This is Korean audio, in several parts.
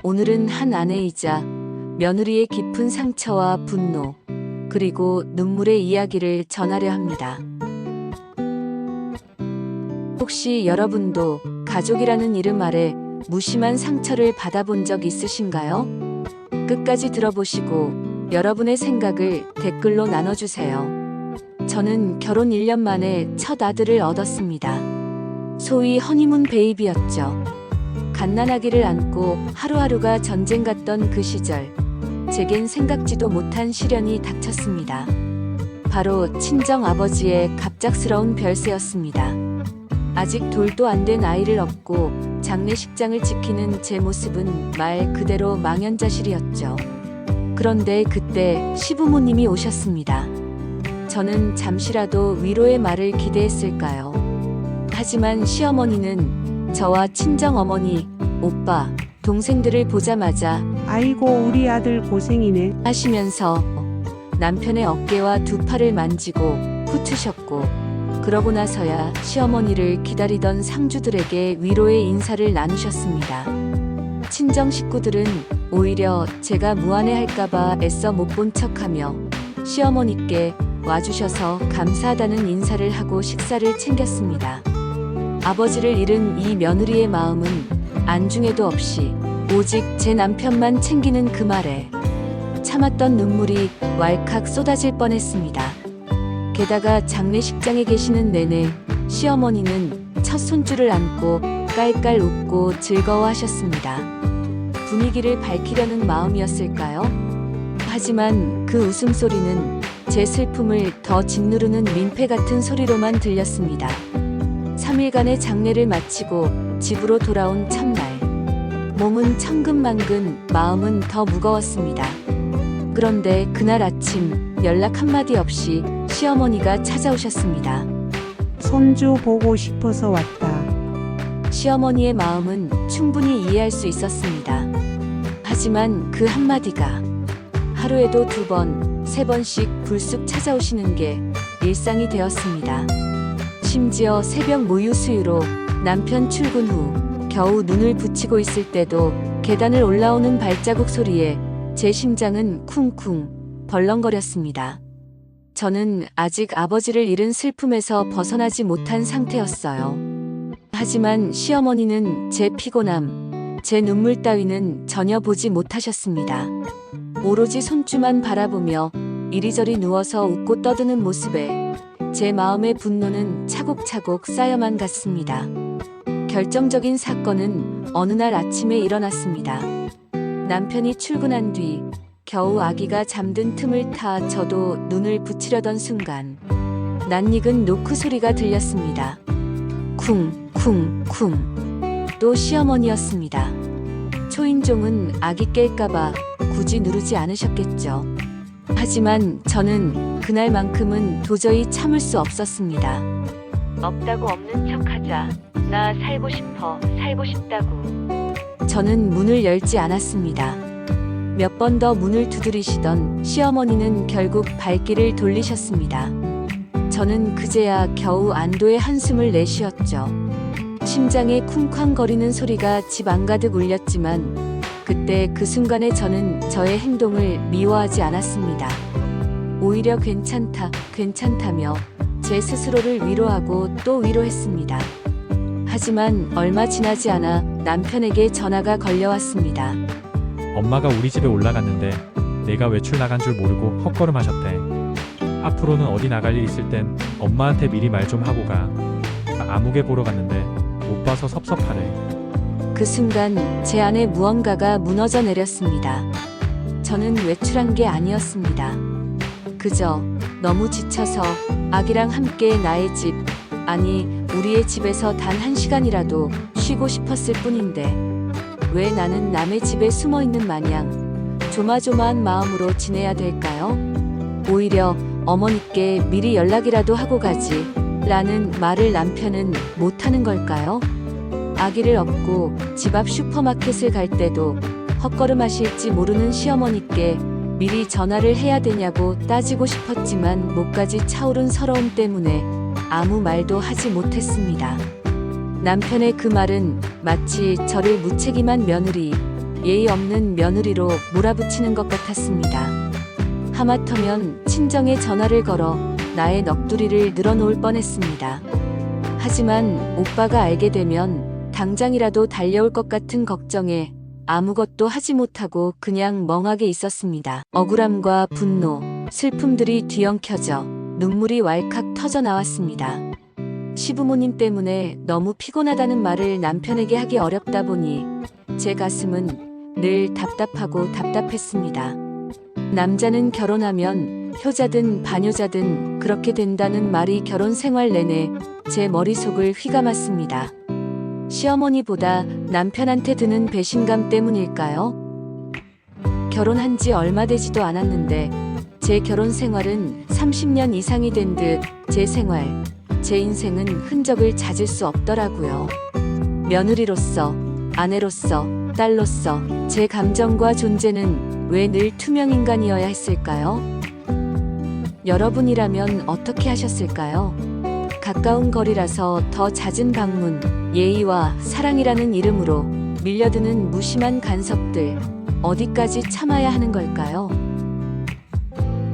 오늘은 한 아내이자 며느리의 깊은 상처와 분노, 그리고 눈물의 이야기를 전하려 합니다. 혹시 여러분도 가족이라는 이름 아래 무심한 상처를 받아본 적 있으신가요? 끝까지 들어보시고 여러분의 생각을 댓글로 나눠주세요. 저는 결혼 1년 만에 첫 아들을 얻었습니다. 소위 허니문 베이비였죠. 갓난아기를 안고 하루하루가 전쟁 같던 그 시절, 제겐 생각지도 못한 시련이 닥쳤습니다. 바로 친정 아버지의 갑작스러운 별세였습니다. 아직 돌도 안 된 아이를 업고 장례식장을 지키는 제 모습은 말 그대로 망연자실이었죠. 그런데 그때 시부모님이 오셨습니다. 저는 잠시라도 위로의 말을 기대했을까요? 하지만 시어머니는 저와 친정어머니, 오빠, 동생들을 보자마자 아이고 우리 아들 고생이네. 하시면서 남편의 어깨와 두 팔을 만지고 훑으셨고, 그러고 나서야 시어머니를 기다리던 상주들에게 위로의 인사를 나누셨습니다. 친정 식구들은 오히려 제가 무안해할까봐 애써 못 본 척하며 시어머니께 와주셔서 감사하다는 인사를 하고 식사를 챙겼습니다. 아버지를 잃은 이 며느리의 마음은 안중에도 없이 오직 제 남편만 챙기는 그 말에 참았던 눈물이 왈칵 쏟아질 뻔했습니다. 게다가 장례식장에 계시는 내내 시어머니는 첫 손줄을 안고 깔깔 웃고 즐거워하셨습니다. 분위기를 밝히려는 마음이었을까요? 하지만 그 웃음소리는 제 슬픔을 더 짓누르는 민폐 같은 소리로만 들렸습니다. 3일간의 장례를 마치고 집으로 돌아온 첫날, 몸은 천근만근, 마음은 더 무거웠습니다. 그런데 그날 아침 연락 한마디 없이 시어머니가 찾아오셨습니다. 손주 보고 싶어서 왔다. 시어머니의 마음은 충분히 이해할 수 있었습니다. 하지만 그 한마디가 하루에도 2번, 3번씩 불쑥 찾아오시는 게 일상이 되었습니다. 심지어 새벽 모유 수유로 남편 출근 후 겨우 눈을 붙이고 있을 때도 계단을 올라오는 발자국 소리에 제 심장은 쿵쿵 벌렁거렸습니다. 저는 아직 아버지를 잃은 슬픔에서 벗어나지 못한 상태였어요. 하지만 시어머니는 제 피곤함, 제 눈물 따위는 전혀 보지 못하셨습니다. 오로지 손주만 바라보며 이리저리 누워서 웃고 떠드는 모습에 제 마음의 분노는 차곡차곡 쌓여만 갔습니다. 결정적인 사건은 어느 날 아침에 일어났습니다. 남편이 출근한 뒤 겨우 아기가 잠든 틈을 타 저도 눈을 붙이려던 순간 낯익은 노크 소리가 들렸습니다. 쿵쿵쿵. 또 시어머니였습니다. 초인종은 아기 깰까봐 굳이 누르지 않으셨겠죠. 하지만 저는 그날만큼은 도저히 참을 수 없었습니다. 없다고 없는 척하자. 나 살고 싶어, 살고 싶다고. 저는 문을 열지 않았습니다. 몇 번 더 문을 두드리시던 시어머니는 결국 발길을 돌리셨습니다. 저는 그제야 겨우 안도의 한숨을 내쉬었죠. 심장에 쿵쾅거리는 소리가 집 안가득 울렸지만 그때 그 순간에 저는 저의 행동을 미워하지 않았습니다. 오히려 괜찮다며 제 스스로를 위로하고 또 위로했습니다. 하지만 얼마 지나지 않아 남편에게 전화가 걸려왔습니다. 엄마가 우리 집에 올라갔는데 내가 외출 나간 줄 모르고 헛걸음하셨대. 앞으로는 어디 나갈 일 있을 땐 엄마한테 미리 말 좀 하고 가. 아무개 보러 갔는데 못 봐서 섭섭하래. 그 순간 제 안에 무언가가 무너져 내렸습니다. 저는 외출한 게 아니었습니다. 그저 너무 지쳐서 아기랑 함께 나의 집, 아니 우리의 집에서 단 1시간이라도 쉬고 싶었을 뿐인데 왜 나는 남의 집에 숨어있는 마냥 조마조마한 마음으로 지내야 될까요? 오히려 어머니께 미리 연락이라도 하고 가지 라는 말을 남편은 못하는 걸까요? 아기를 업고 집 앞 슈퍼마켓을 갈 때도 헛걸음하실지 모르는 시어머니께 미리 전화를 해야 되냐고 따지고 싶었지만 목까지 차오른 서러움 때문에 아무 말도 하지 못했습니다. 남편의 그 말은 마치 저를 무책임한 며느리, 예의 없는 며느리로 몰아붙이는 것 같았습니다. 하마터면 친정에 전화를 걸어 나의 넋두리를 늘어놓을 뻔했습니다. 하지만 오빠가 알게 되면 당장이라도 달려올 것 같은 걱정에 아무것도 하지 못하고 그냥 멍하게 있었습니다. 억울함과 분노, 슬픔들이 뒤엉켜져 눈물이 왈칵 터져 나왔습니다. 시부모님 때문에 너무 피곤하다는 말을 남편에게 하기 어렵다 보니 제 가슴은 늘 답답하고 답답했습니다. 남자는 결혼하면 효자든 반효자든 그렇게 된다는 말이 결혼 생활 내내 제 머릿속을 휘감았습니다. 시어머니보다 남편한테 드는 배신감 때문일까요? 결혼한 지 얼마 되지도 않았는데 제 결혼 생활은 30년 이상이 된 듯 제 생활, 제 인생은 흔적을 찾을 수 없더라고요. 며느리로서, 아내로서, 딸로서 제 감정과 존재는 왜 늘 투명 인간이어야 했을까요? 여러분이라면 어떻게 하셨을까요? 가까운 거리라서 더 잦은 방문, 예의와 사랑이라는 이름으로 밀려드는 무심한 간섭들, 어디까지 참아야 하는 걸까요?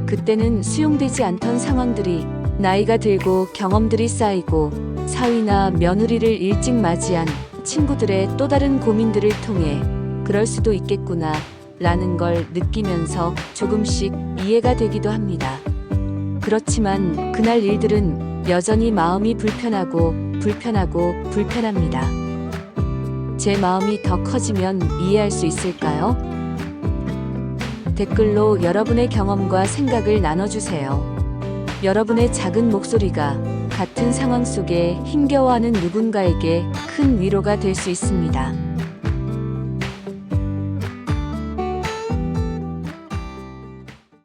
그때는 수용되지 않던 상황들이 나이가 들고 경험들이 쌓이고 사위나 며느리를 일찍 맞이한 친구들의 또 다른 고민들을 통해 그럴 수도 있겠구나 라는 걸 느끼면서 조금씩 이해가 되기도 합니다. 그렇지만 그날 일들은 여전히 마음이 불편합니다. 제 마음이 더 커지면 이해할 수 있을까요? 댓글로 여러분의 경험과 생각을 나눠주세요. 여러분의 작은 목소리가 같은 상황 속에 힘겨워하는 누군가에게 큰 위로가 될 수 있습니다.